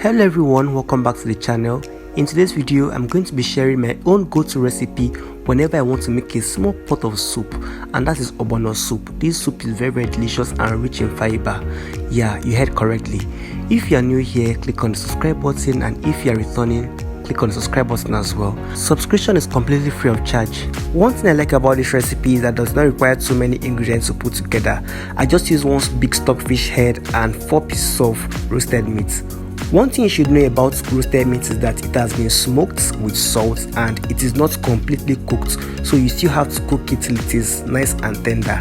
Hello everyone, welcome back to the channel. In today's video, I'm going to be sharing my own go-to recipe whenever I want to make a small pot of soup, and that is Ogbono soup. This soup is very delicious and rich in fiber. Yeah, you heard correctly. If you are new here, click on the subscribe button, and if you are returning, click on the subscribe button as well. Subscription is completely free of charge. One thing I like about this recipe is that it does not require too many ingredients to put together. I just use one big stockfish head and 4 pieces of roasted meat. One thing you should know about roasted meat is that it has been smoked with salt and it is not completely cooked, so you still have to cook it till it is nice and tender.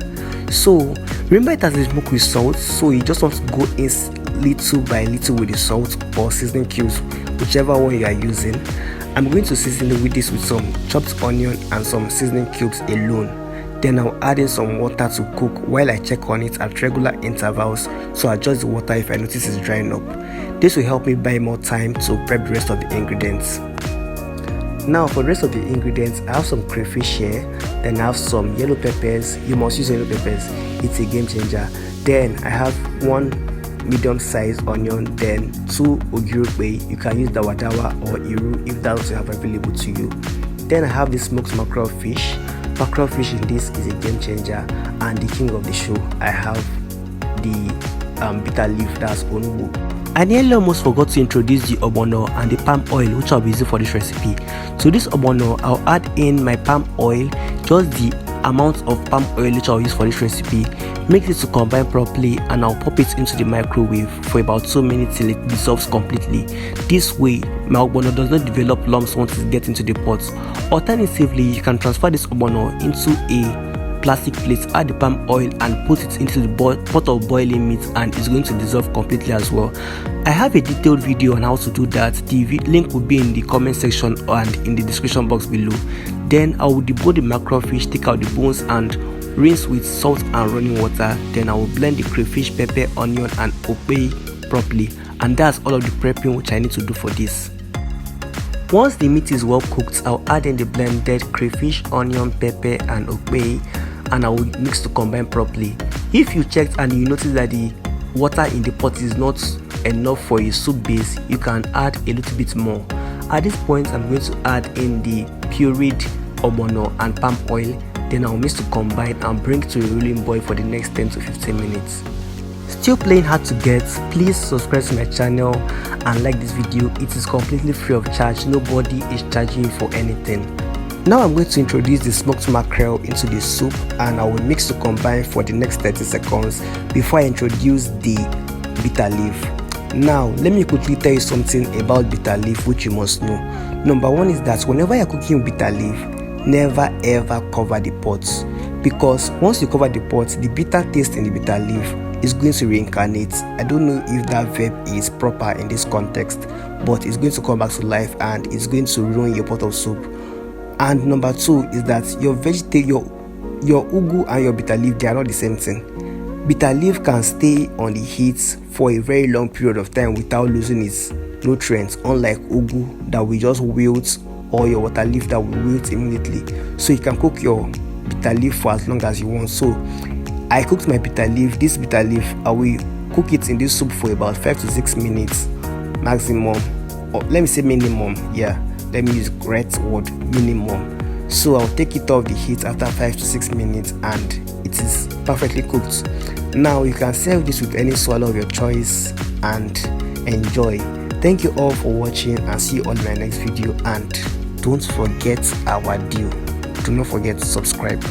So remember, it has been smoked with salt, so you just want to go in little by little with the salt or seasoning cubes, whichever one you are using. I'm going to season it with this with some chopped onion and some seasoning cubes alone. Then I'll add in some water to cook while I check on it at regular intervals to adjust the water if I notice it's drying up. This will help me buy more time to prep the rest of the ingredients. Now for the rest of the ingredients, I have some crayfish here, then I have some yellow peppers. You must use yellow peppers, it's a game changer. Then I have 1 medium-sized onion, then 2 ogiri. You can use dawadawa or iru if that's what you have available to you. Then I have the smoked mackerel fish. Mackerel fish in this is a game changer, and the king of the show, I have the bitter leaf, that's onugbu. I nearly almost forgot to introduce the ogbono and the palm oil which I'll be using for this recipe. To this ogbono, I'll add in my palm oil, just the amount of palm oil which I'll use for this recipe. Mix it to combine properly, and I'll pop it into the microwave for about 2 minutes till it dissolves completely. This way, my ogbono does not develop lumps once it gets into the pot. Alternatively, you can transfer this ogbono into a plastic plate, add the palm oil and put it into the pot of boiling meat, and it's going to dissolve completely as well. I have a detailed video on how to do that. The link will be in the comment section and in the description box below. Then I will debone the mackerel fish, take out the bones and rinse with salt and running water. Then I will blend the crayfish, pepper, onion and okpei properly, and that's all of the prepping which I need to do for this. Once the meat is well cooked, I'll add in the blended crayfish, onion, pepper and okpei, and I will mix to combine properly. If you checked and you notice that the water in the pot is not enough for a soup base, you can add a little bit more. At this point, I'm going to add in the pureed ogbono and palm oil. Then I'll mix to combine and bring it to a rolling boil for the next 10 to 15 minutes. Still playing hard to get? Please subscribe to my channel and like this video. It is completely free of charge. Nobody is charging you for anything. Now I'm going to introduce the smoked mackerel into the soup, and I will mix to combine for the next 30 seconds before I introduce the bitter leaf. Now let me quickly tell you something about bitter leaf which you must know. Number one is that whenever you're cooking bitter leaf, never ever cover the pot, because once you cover the pot, the bitter taste in the bitter leaf is going to reincarnate. I don't know if that verb is proper in this context, but it's going to come back to life and it's going to ruin your pot of soup. And number two is that your ugu and your bitter leaf, they are not the same thing. Bitter leaf can stay on the heat for a very long period of time without losing its nutrients, unlike ugu that will just wilt, or your water leaf that will wilt immediately. So you can cook your bitter leaf for as long as you want. So I cooked my bitter leaf. This bitter leaf, I will cook it in this soup for about 5 to 6 minutes maximum, or let me say minimum. Yeah, let me use correct word, minimum. So I'll take it off the heat after 5 to 6 minutes and it is perfectly cooked. Now you can serve this with any swallow of your choice and enjoy. Thank you all for watching, and see you on my next video. And don't forget our deal. Do not forget to subscribe.